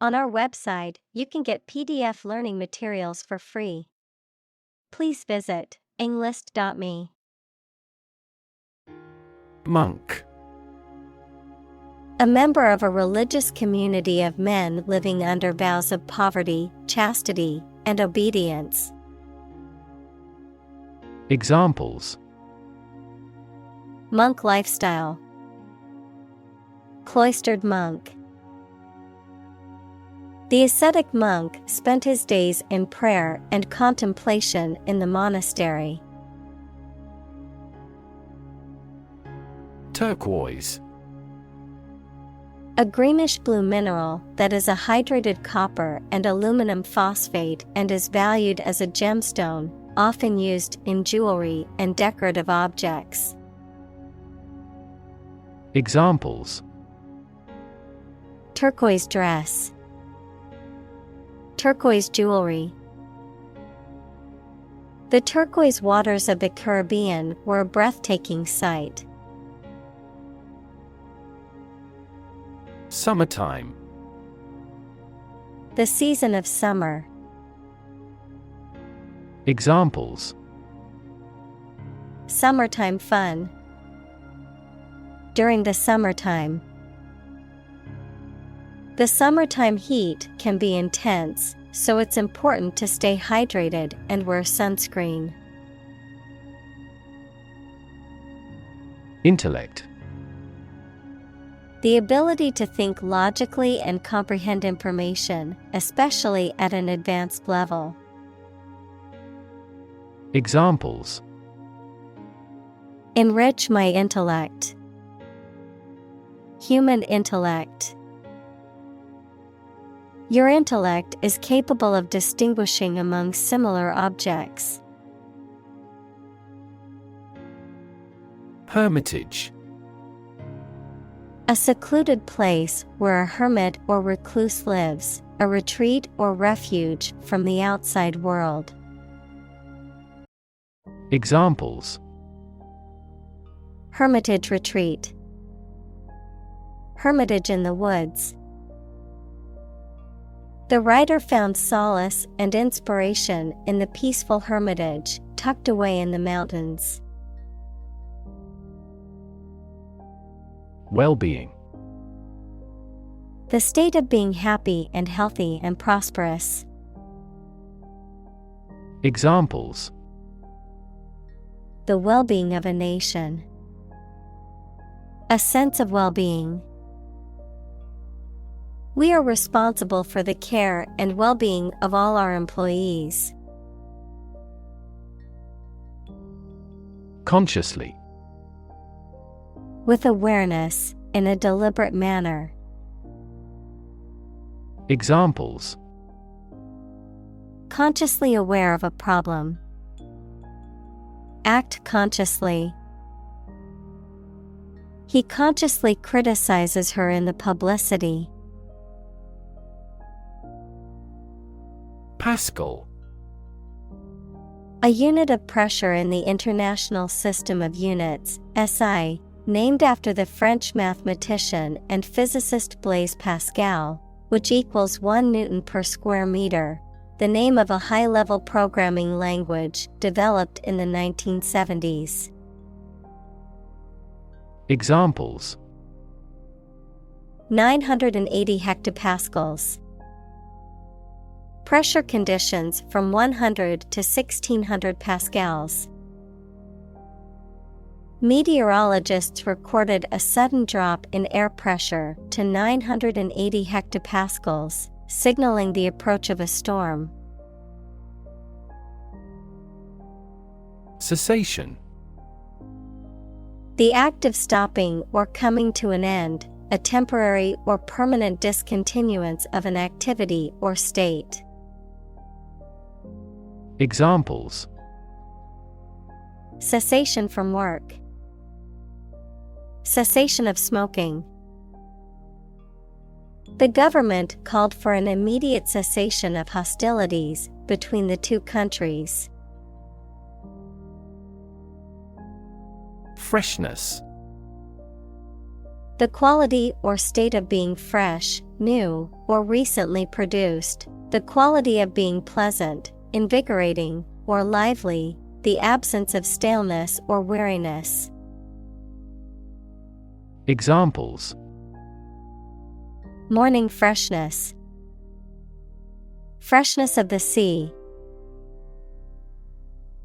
On our website, you can get PDF learning materials for free. Please visit englist.me. Monk. A member of a religious community of men living under vows of poverty, chastity, and obedience. Examples: Monk lifestyle. Cloistered monk. The ascetic monk spent his days in prayer and contemplation in the monastery. Turquoise. A greenish-blue mineral that is a hydrated copper and aluminum phosphate and is valued as a gemstone, often used in jewelry and decorative objects. Examples: Turquoise dress. Turquoise jewelry. The turquoise waters of the Caribbean were a breathtaking sight. Summertime. The season of summer. Examples: Summertime fun. During the summertime. The summertime heat can be intense, so it's important to stay hydrated and wear sunscreen. Intellect. The ability to think logically and comprehend information, especially at an advanced level. Examples: Enrich my intellect. Human intellect. Your intellect is capable of distinguishing among similar objects. Hermitage. A secluded place where a hermit or recluse lives, a retreat or refuge from the outside world. Examples: Hermitage retreat. Hermitage in the woods. The writer found solace and inspiration in the peaceful hermitage tucked away in the mountains. Well-being. The state of being happy and healthy and prosperous. Examples: The well-being of a nation. A sense of well-being. We are responsible for the care and well-being of all our employees. Consciously. With awareness, in a deliberate manner. Examples: Consciously aware of a problem. Act consciously. He consciously criticizes her in the publicity. Pascal. A unit of pressure in the International System of Units, SI, named after the French mathematician and physicist Blaise Pascal, which equals 1 Newton per square meter, the name of a high-level programming language developed in the 1970s. Examples: 980 hectopascals. Pressure conditions from 100 to 1600 pascals. Meteorologists recorded a sudden drop in air pressure to 980 hectopascals, signaling the approach of a storm. Cessation. The act of stopping or coming to an end, a temporary or permanent discontinuance of an activity or state. Examples: Cessation from work. Cessation of smoking. The government called for an immediate cessation of hostilities between the two countries. Freshness. The quality or state of being fresh, new, or recently produced. The quality of being pleasant, invigorating, or lively. The absence of staleness or weariness. Examples: Morning freshness. Freshness of the sea.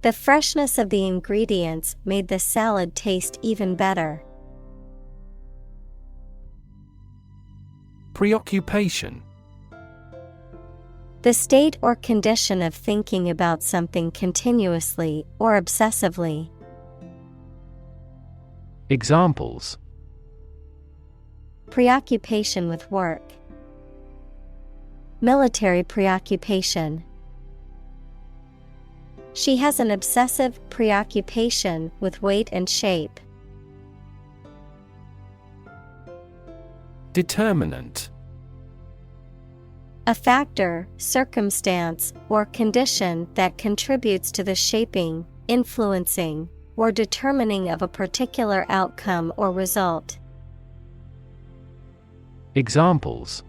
The freshness of the ingredients made the salad taste even better. Preoccupation. The state or condition of thinking about something continuously or obsessively. Examples: Preoccupation with work. Military preoccupation. She has an obsessive preoccupation with weight and shape. Determinant. A factor, circumstance, or condition that contributes to the shaping, influencing, or determining of a particular outcome or result. Examples: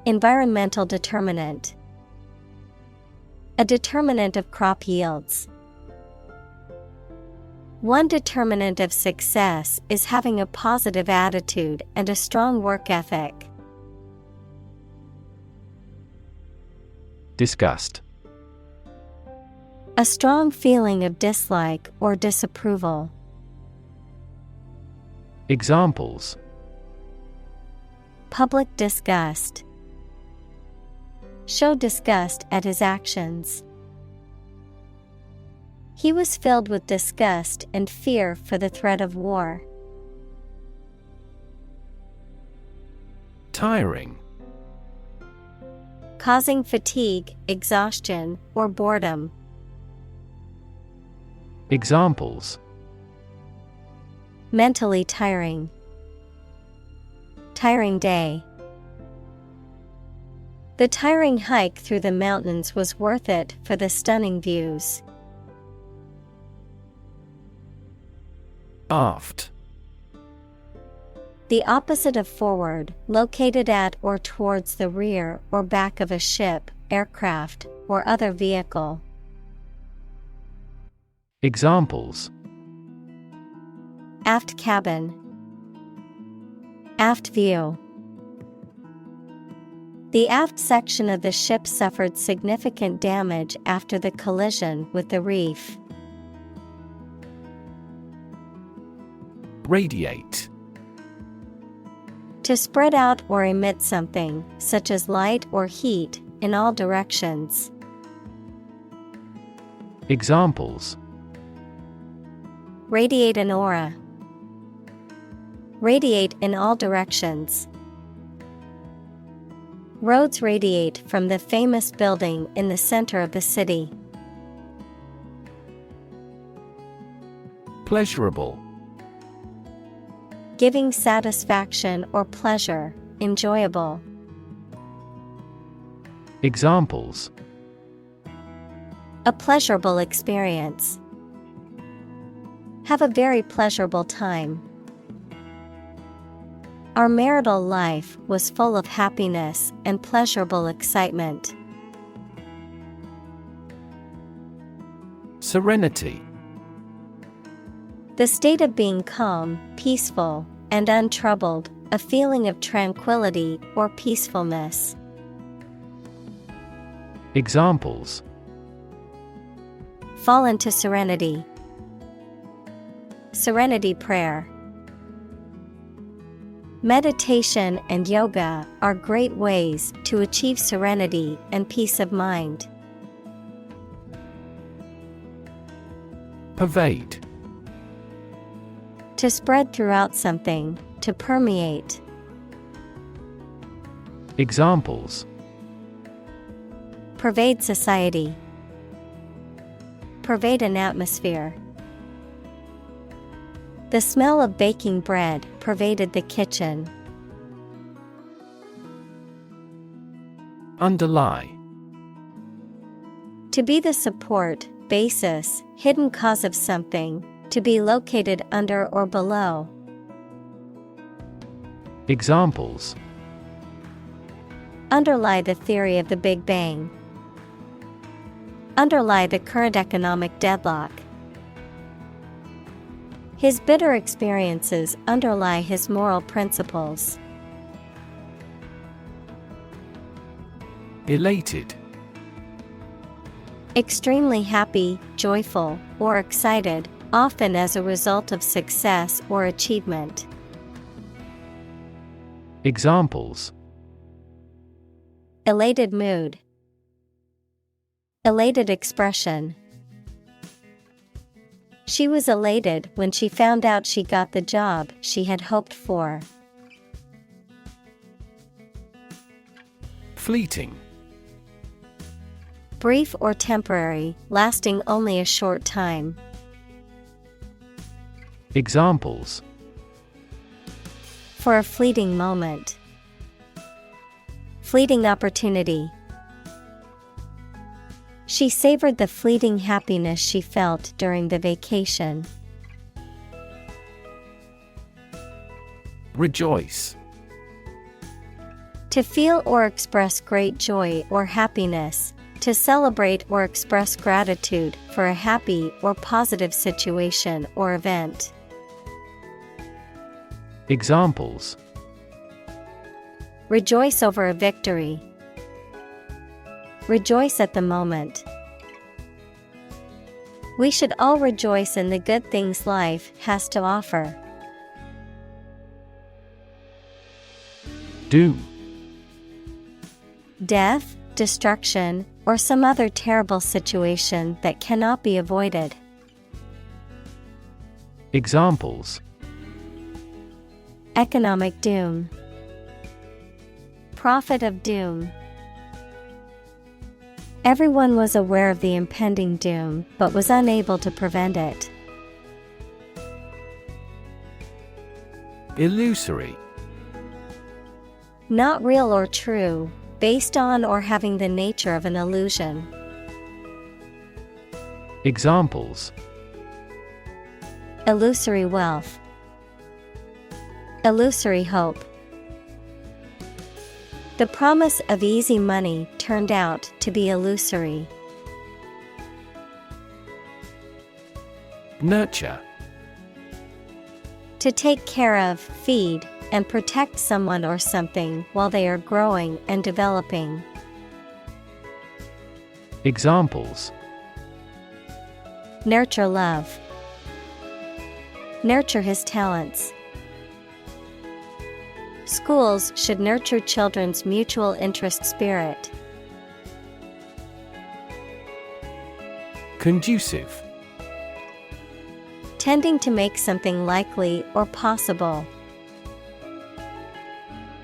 Environmental determinant. A determinant of crop yields. One determinant of success is having a positive attitude and a strong work ethic. Disgust. A strong feeling of dislike or disapproval. Examples: Public disgust. Show disgust at his actions. He was filled with disgust and fear for the threat of war. Tiring. Causing fatigue, exhaustion, or boredom. Examples: Mentally tiring. Tiring day. The tiring hike through the mountains was worth it for the stunning views. Aft. The opposite of forward, located at or towards the rear or back of a ship, aircraft, or other vehicle. Examples: Aft cabin. Aft view. The aft section of the ship suffered significant damage after the collision with the reef. Radiate. To spread out or emit something, such as light or heat, in all directions. Examples: Radiate an aura. Radiate in all directions. Roads radiate from the famous building in the center of the city. Pleasurable. Giving satisfaction or pleasure, enjoyable. Examples: A pleasurable experience. Have a very pleasurable time. Our marital life was full of happiness and pleasurable excitement. Serenity. The state of being calm, peaceful, and untroubled, a feeling of tranquility or peacefulness. Examples: Fall into serenity. Serenity prayer. Meditation and yoga are great ways to achieve serenity and peace of mind. Pervade. To spread throughout something, to permeate. Examples: Pervade society. Pervade an atmosphere. The smell of baking bread pervaded the kitchen. Underlie. To be the support, basis, hidden cause of something, to be located under or below. Examples. Underlie the theory of the Big Bang. Underlie the current economic deadlock. His bitter experiences underlie his moral principles. Elated. Extremely happy, joyful, or excited, often as a result of success or achievement. Examples. Elated mood. Elated expression. She was elated when she found out she got the job she had hoped for. Fleeting. Brief or temporary, lasting only a short time. Examples. For a fleeting moment. Fleeting opportunity. She savored the fleeting happiness she felt during the vacation. Rejoice. To feel or express great joy or happiness. To celebrate or express gratitude for a happy or positive situation or event. Examples. Rejoice over a victory. Rejoice at the moment. We should all rejoice in the good things life has to offer. Doom. Death, destruction, or some other terrible situation that cannot be avoided. Examples. Economic doom. Prophet of doom. Everyone was aware of the impending doom, but was unable to prevent it. Illusory. Not real or true, based on or having the nature of an illusion. Examples. Illusory wealth. Illusory hope. The promise of easy money turned out to be illusory. Nurture. To take care of, feed, and protect someone or something while they are growing and developing. Examples. Nurture love. Nurture his talents. Schools should nurture children's mutual interest spirit. Conducive. Tending to make something likely or possible.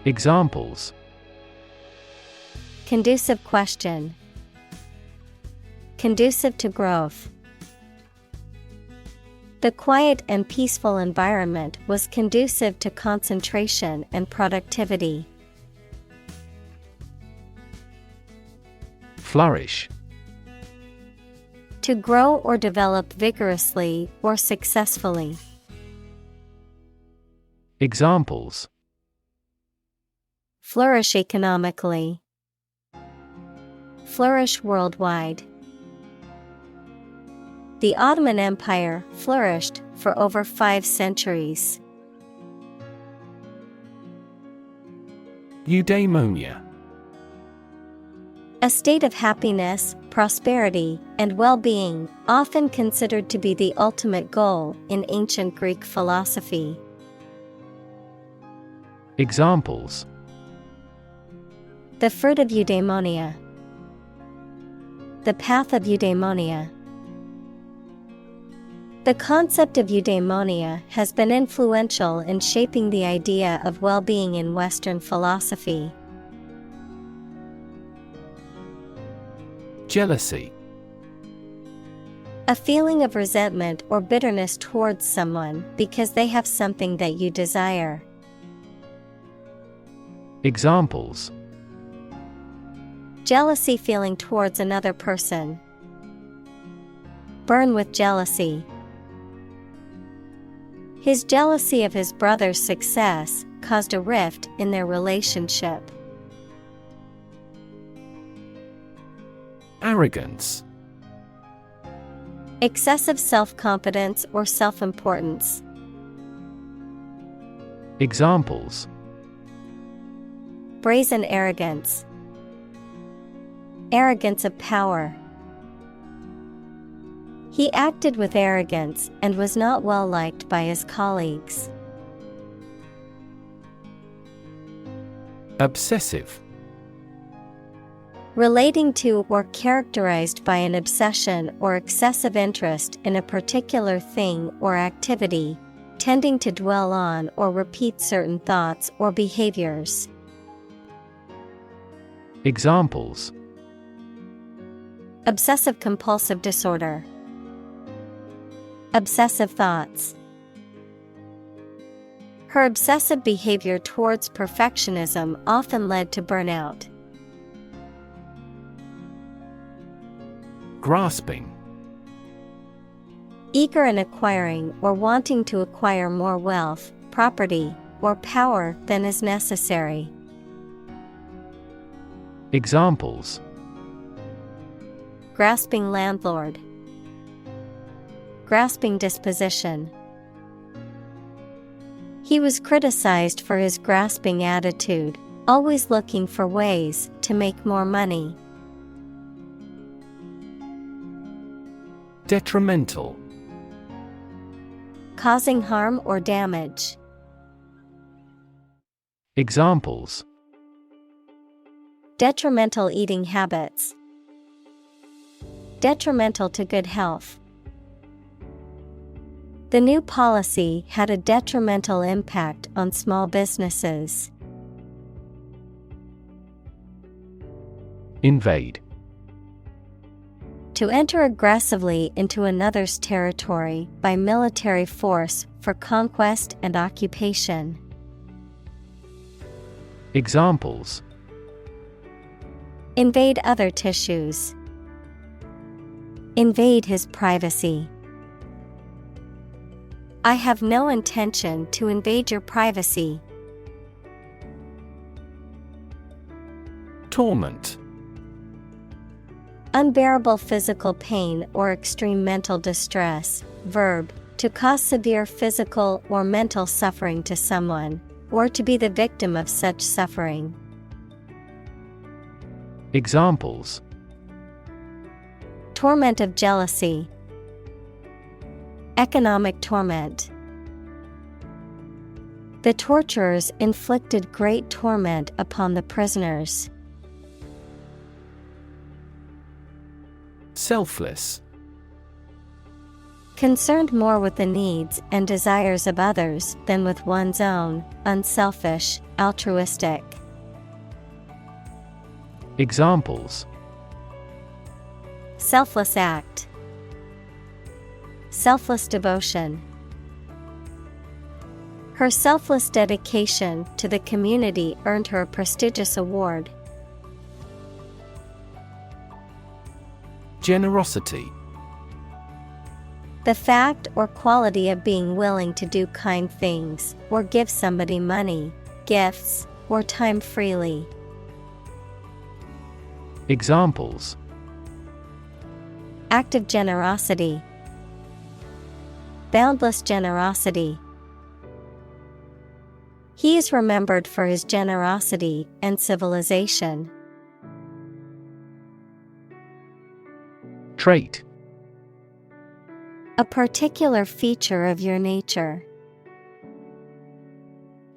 Examples. Conducive question. Conducive to growth. The quiet and peaceful environment was conducive to concentration and productivity. Flourish. To grow or develop vigorously or successfully. Examples. Flourish economically. Flourish worldwide. The Ottoman Empire flourished for over 5 centuries. Eudaimonia. A state of happiness, prosperity, and well-being, often considered to be the ultimate goal in ancient Greek philosophy. Examples. The fruit of eudaimonia. The path of eudaimonia. The concept of eudaimonia has been influential in shaping the idea of well-being in Western philosophy. Jealousy. A feeling of resentment or bitterness towards someone because they have something that you desire. Examples. Jealousy feeling towards another person. Burn with jealousy. His jealousy of his brother's success caused a rift in their relationship. Arrogance. Excessive self-confidence or self-importance. Examples: Brazen arrogance. Arrogance of power. He acted with arrogance and was not well liked by his colleagues. Obsessive. Relating to or characterized by an obsession or excessive interest in a particular thing or activity, tending to dwell on or repeat certain thoughts or behaviors. Examples: Obsessive compulsive disorder. Obsessive thoughts. Her obsessive behavior towards perfectionism often led to burnout. Grasping. Eager in acquiring or wanting to acquire more wealth, property, or power than is necessary. Examples: Grasping landlord. Grasping disposition. He was criticized for his grasping attitude, always looking for ways to make more money. Detrimental. Causing harm or damage. Examples: Detrimental eating habits. Detrimental to good health. The new policy had a detrimental impact on small businesses. Invade. To enter aggressively into another's territory by military force for conquest and occupation. Examples: Invade other tissues. Invade his privacy. I have no intention to invade your privacy. Torment. Unbearable physical pain or extreme mental distress. Verb, to cause severe physical or mental suffering to someone, or to be the victim of such suffering. Examples: Torment of jealousy. Economic torment. The torturers inflicted great torment upon the prisoners. Selfless. Concerned more with the needs and desires of others than with one's own, unselfish, altruistic. Examples: Selfless act. Selfless devotion. Her selfless dedication to the community earned her a prestigious award. Generosity. The fact or quality of being willing to do kind things, or give somebody money, gifts, or time freely. Examples: Act of generosity. Boundless generosity. He is remembered for his generosity and civilization. Trait. A particular feature of your nature.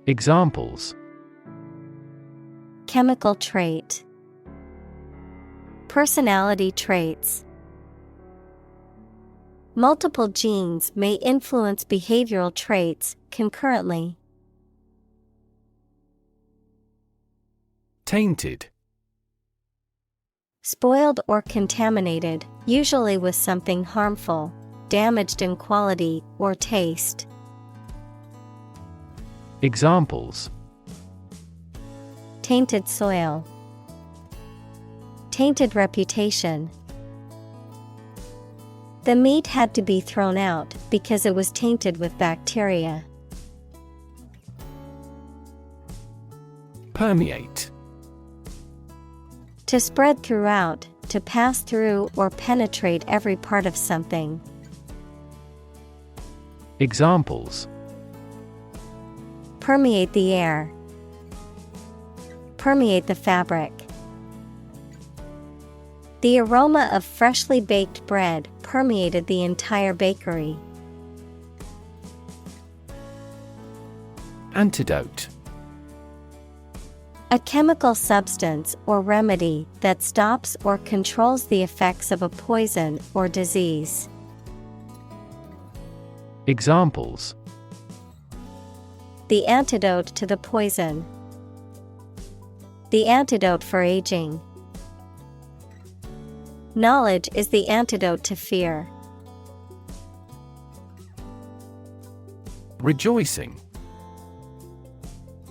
Examples: Chemical trait. Personality traits. Multiple genes may influence behavioral traits concurrently. Tainted. Spoiled or contaminated, usually with something harmful, damaged in quality or taste. Examples: Tainted soil. Tainted reputation. The meat had to be thrown out because it was tainted with bacteria. Permeate. To spread throughout, to pass through or penetrate every part of something. Examples: Permeate the air. Permeate the fabric. The aroma of freshly baked bread permeated the entire bakery. Antidote. A chemical substance or remedy that stops or controls the effects of a poison or disease. Examples: The antidote to the poison. The antidote for aging. Knowledge is the antidote to fear. Rejoicing.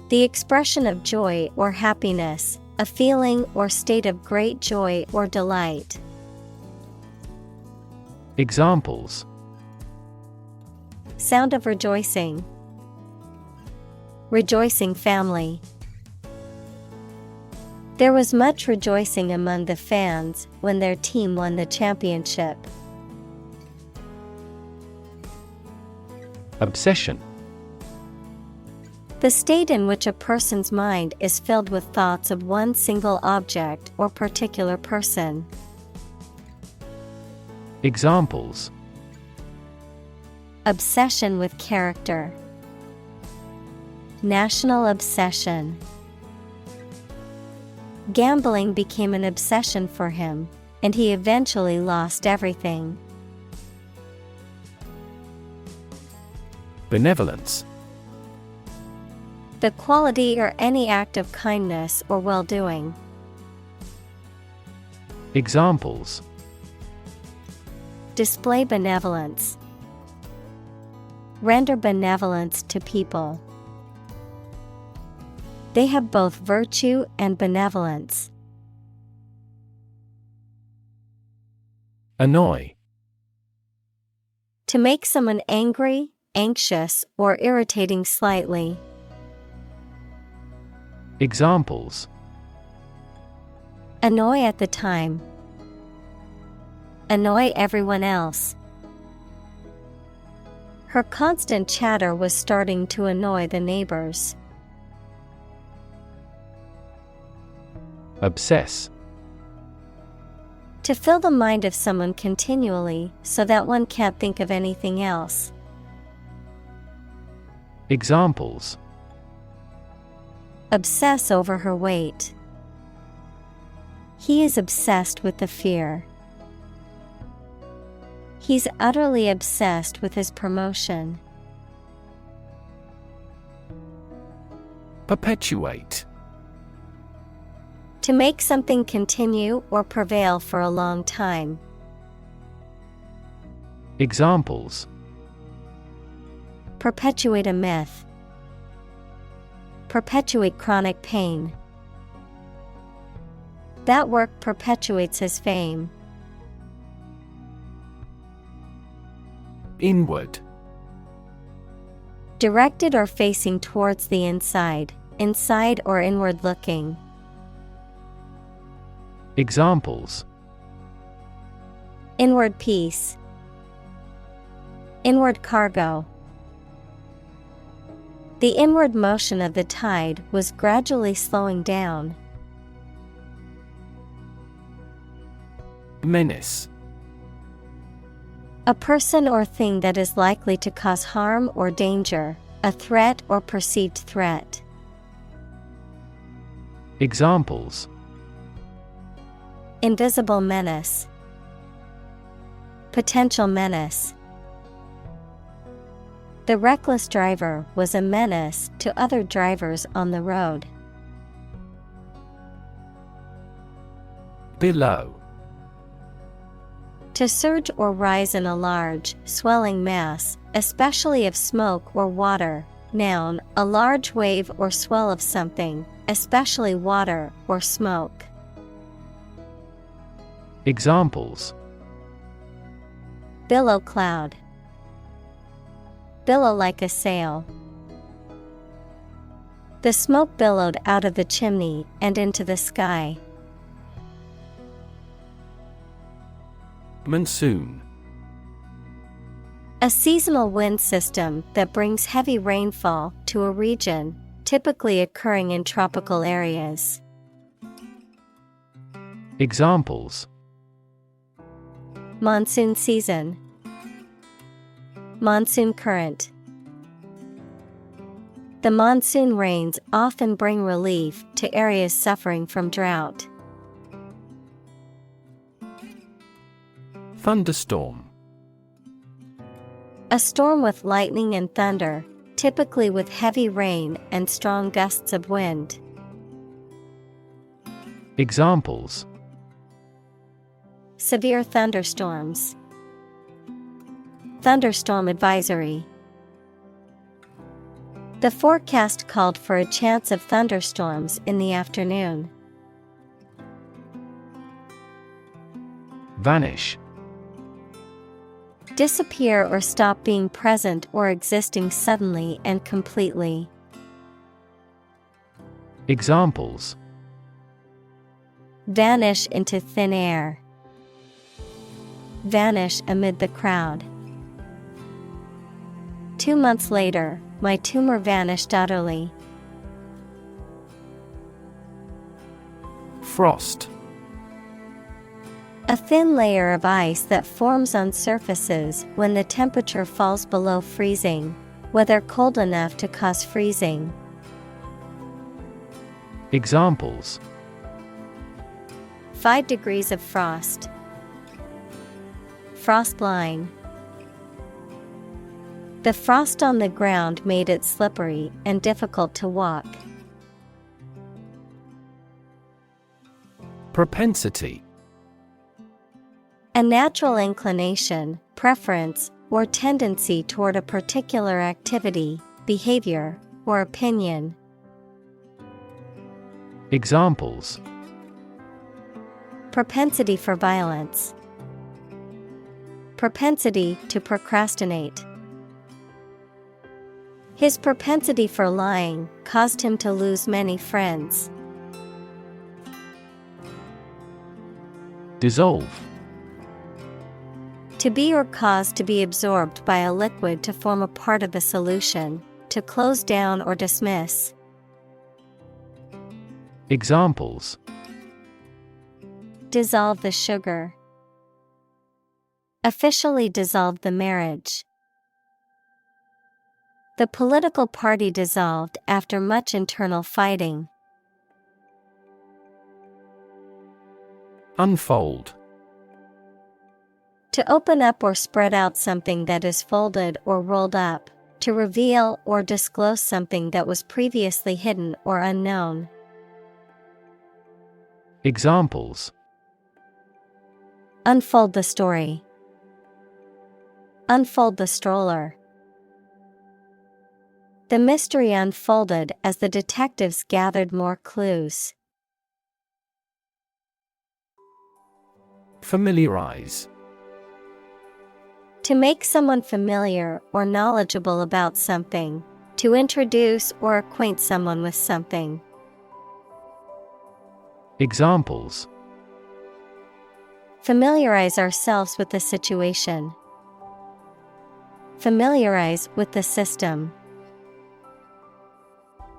The expression of joy or happiness, a feeling or state of great joy or delight. Examples: Sound of rejoicing. Rejoicing family. There was much rejoicing among the fans when their team won the championship. Obsession. The state in which a person's mind is filled with thoughts of one single object or particular person. Examples: Obsession with character. National obsession. Gambling became an obsession for him, and he eventually lost everything. Benevolence. The quality or any act of kindness or well-doing. Examples: Display benevolence. Render benevolence to people. They have both virtue and benevolence. Annoy. To make someone angry, anxious, or irritating slightly. Examples: Annoy at the time. Annoy everyone else. Her constant chatter was starting to annoy the neighbors. Obsess. To fill the mind of someone continually so that one can't think of anything else. Examples: Obsess over her weight. He is obsessed with the fear. He's utterly obsessed with his promotion. Perpetuate. To make something continue or prevail for a long time. Examples: Perpetuate a myth. Perpetuate chronic pain. That work perpetuates his fame. Inward. Directed or facing towards the inside, inside or inward looking. Examples: Inward peace. Inward cargo. The inward motion of the tide was gradually slowing down. Menace. A person or thing that is likely to cause harm or danger, a threat or perceived threat. Examples: Invisible menace. Potential menace. The reckless driver was a menace to other drivers on the road. Below. To surge or rise in a large, swelling mass, especially of smoke or water. Noun, a large wave or swell of something, especially water or smoke. Examples: Billow cloud. Billow like a sail. The smoke billowed out of the chimney and into the sky. Monsoon. A seasonal wind system that brings heavy rainfall to a region, typically occurring in tropical areas. Examples: monsoon season, monsoon current. The monsoon rains often bring relief to areas suffering from drought. Thunderstorm. A storm with lightning and thunder, typically with heavy rain and strong gusts of wind. Examples: severe thunderstorms, thunderstorm advisory. The forecast called for a chance of thunderstorms in the afternoon. Vanish. Disappear or stop being present or existing suddenly and completely. Examples: vanish into thin air, vanish amid the crowd. 2 months later, my tumor vanished utterly. Frost. A thin layer of ice that forms on surfaces when the temperature falls below freezing, whether cold enough to cause freezing. Examples: 5 degrees of frost, frost line. The frost on the ground made it slippery and difficult to walk. Propensity. A natural inclination, preference, or tendency toward a particular activity, behavior, or opinion. Examples: propensity for violence, propensity to procrastinate. His propensity for lying caused him to lose many friends. Dissolve. To be or cause to be absorbed by a liquid to form a part of a solution, to close down or dismiss. Examples: dissolve the sugar, officially dissolved the marriage. The political party dissolved after much internal fighting. Unfold. To open up or spread out something that is folded or rolled up, to reveal or disclose something that was previously hidden or unknown. Examples: unfold the story, unfold the stroller. The mystery unfolded as the detectives gathered more clues. Familiarize. To make someone familiar or knowledgeable about something, to introduce or acquaint someone with something. Examples: familiarize ourselves with the situation, familiarize with the system.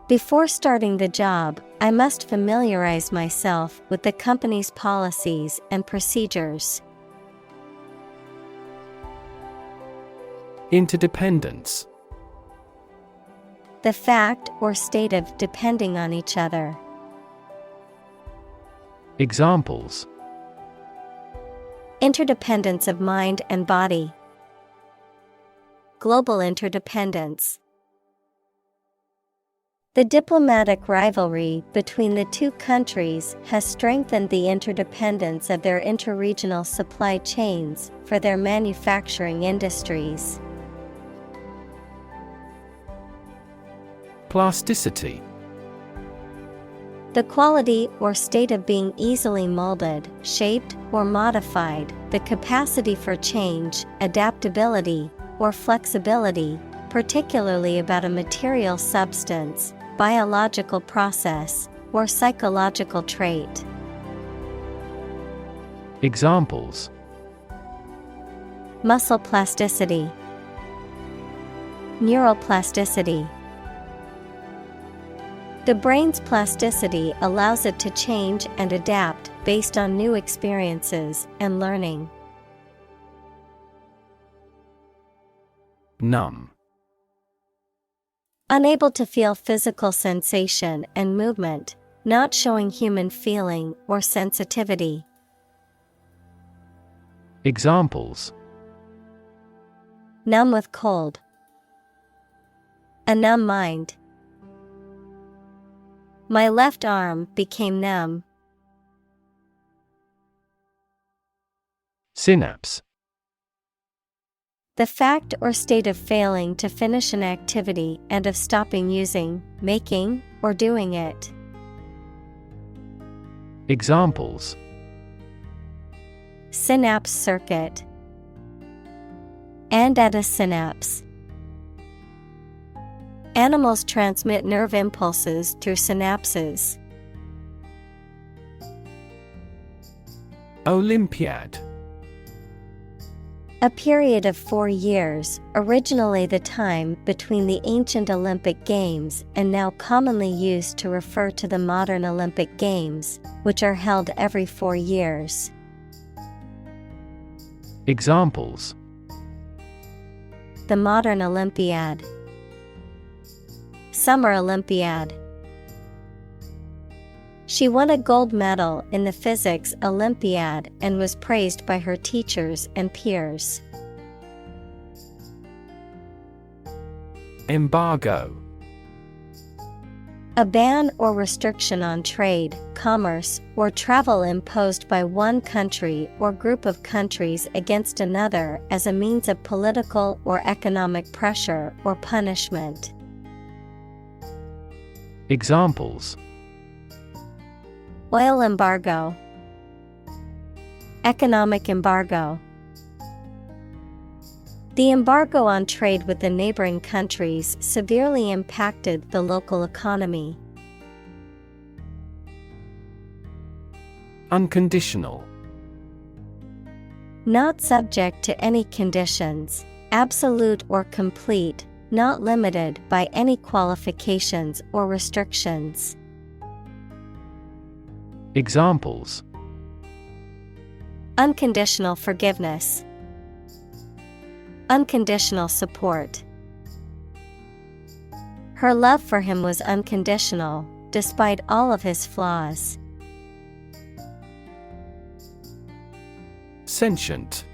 Before starting the job, I must familiarize myself with the company's policies and procedures. Interdependence. The fact or state of depending on each other. Examples: interdependence of mind and body, global interdependence. The diplomatic rivalry between the two countries has strengthened the interdependence of their interregional supply chains for their manufacturing industries. Plasticity. The quality or state of being easily molded, shaped, or modified, the capacity for change, adaptability, or flexibility, particularly about a material substance, biological process, or psychological trait. Examples: Muscle plasticity, neuroplasticity. The brain's plasticity allows it to change and adapt based on new experiences and learning. Numb. Unable to feel physical sensation and movement, not showing human feeling or sensitivity. Examples: Numb with cold. A numb mind. My left arm became numb. Synapse. The fact or state of failing to finish an activity and of stopping using, making, or doing it. Examples: Synapse circuit. And at a synapse. Animals transmit nerve impulses through synapses. Olympiad. A period of 4 years, originally the time between the ancient Olympic Games and now commonly used to refer to the modern Olympic Games, which are held every 4 years. Examples: The modern Olympiad. Summer Olympiad. She won a gold medal in the physics Olympiad and was praised by her teachers and peers. Embargo. A ban or restriction on trade, commerce, or travel imposed by one country or group of countries against another as a means of political or economic pressure or punishment. Examples: Oil embargo. Economic embargo. The embargo on trade with the neighboring countries severely impacted the local economy. Unconditional. Not subject to any conditions, absolute or complete, not limited by any qualifications or restrictions. Examples: Unconditional forgiveness. Unconditional support. Her love for him was unconditional, despite all of his flaws. Sentient.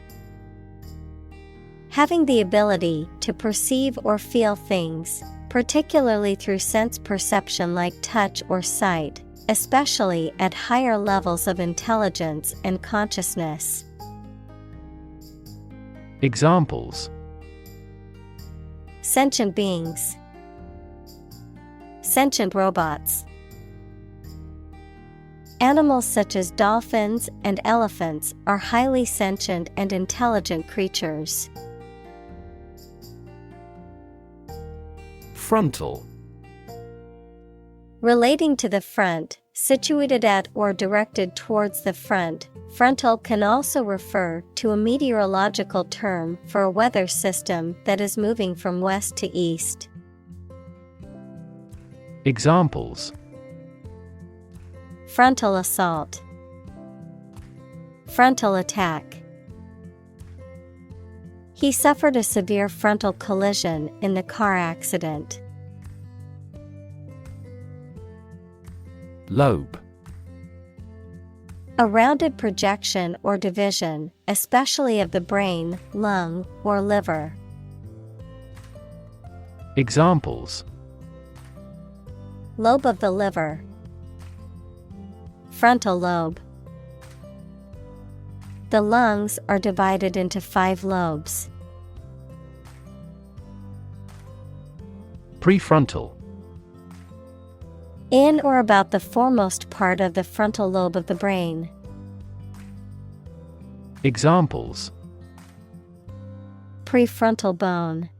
Having the ability to perceive or feel things, particularly through sense perception like touch or sight, especially at higher levels of intelligence and consciousness. Examples: Sentient beings. Sentient robots. Animals such as dolphins and elephants are highly sentient and intelligent creatures. Frontal. Relating to the front, situated at or directed towards the front, frontal can also refer to a meteorological term for a weather system that is moving from west to east. Examples: Frontal assault. Frontal attack. He suffered a severe frontal collision in the car accident. Lobe. A rounded projection or division, especially of the brain, lung, or liver. Examples: Lobe of the liver. Frontal lobe. The lungs are divided into 5 lobes. Prefrontal. In or about the foremost part of the frontal lobe of the brain. Examples: Prefrontal bone.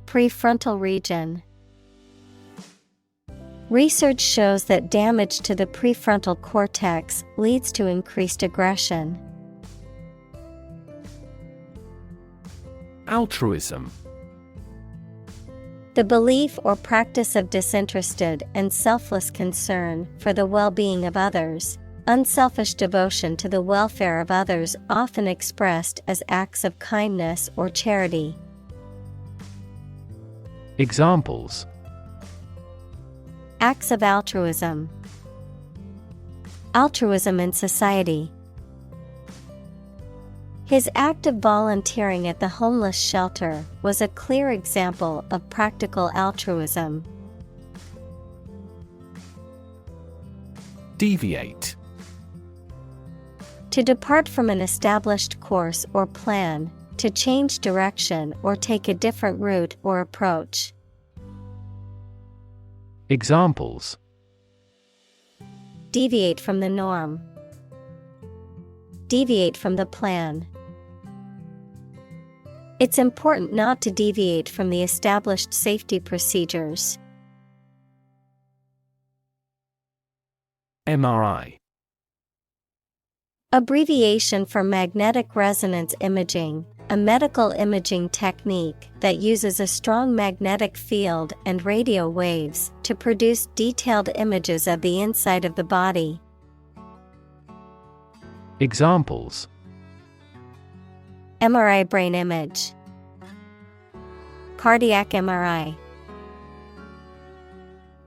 Prefrontal region. Research shows that damage to the prefrontal cortex leads to increased aggression. Altruism. The belief or practice of disinterested and selfless concern for the well-being of others, unselfish devotion to the welfare of others, often expressed as acts of kindness or charity. Examples: Acts of altruism. Altruism in society. His act of volunteering at the homeless shelter was a clear example of practical altruism. Deviate. To depart from an established course or plan, to change direction or take a different route or approach. Examples: Deviate from the norm. Deviate from the plan. It's important not to deviate from the established safety procedures. MRI. Abbreviation for magnetic resonance imaging, a medical imaging technique that uses a strong magnetic field and radio waves to produce detailed images of the inside of the body. Examples: MRI brain image. Cardiac MRI.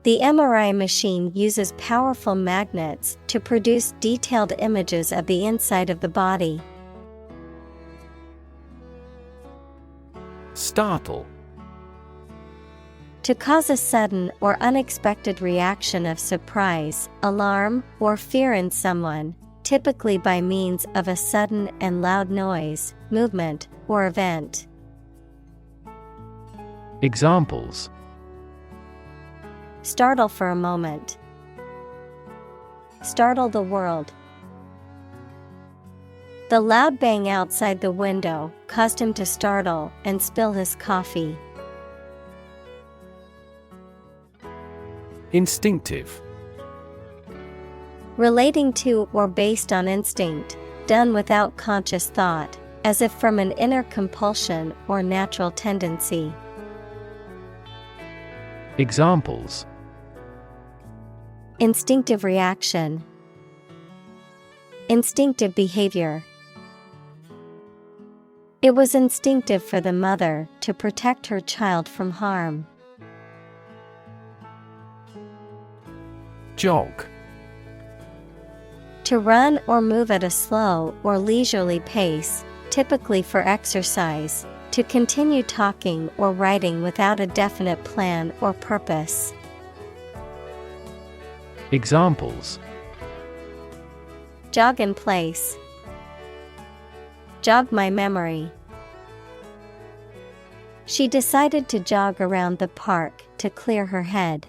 The MRI machine uses powerful magnets to produce detailed images of the inside of the body. Startle. To cause a sudden or unexpected reaction of surprise, alarm, or fear in someone, typically by means of a sudden and loud noise, movement, or event. Examples: Startle for a moment. Startle the world. The loud bang outside the window caused him to startle and spill his coffee. Instinctive. Relating to or based on instinct, done without conscious thought, as if from an inner compulsion or natural tendency. Examples: Instinctive reaction. Instinctive behavior. It was instinctive for the mother to protect her child from harm. Jog. To run or move at a slow or leisurely pace, typically for exercise, to continue talking or writing without a definite plan or purpose. Examples: Jog in place. Jog my memory. She decided to jog around the park to clear her head.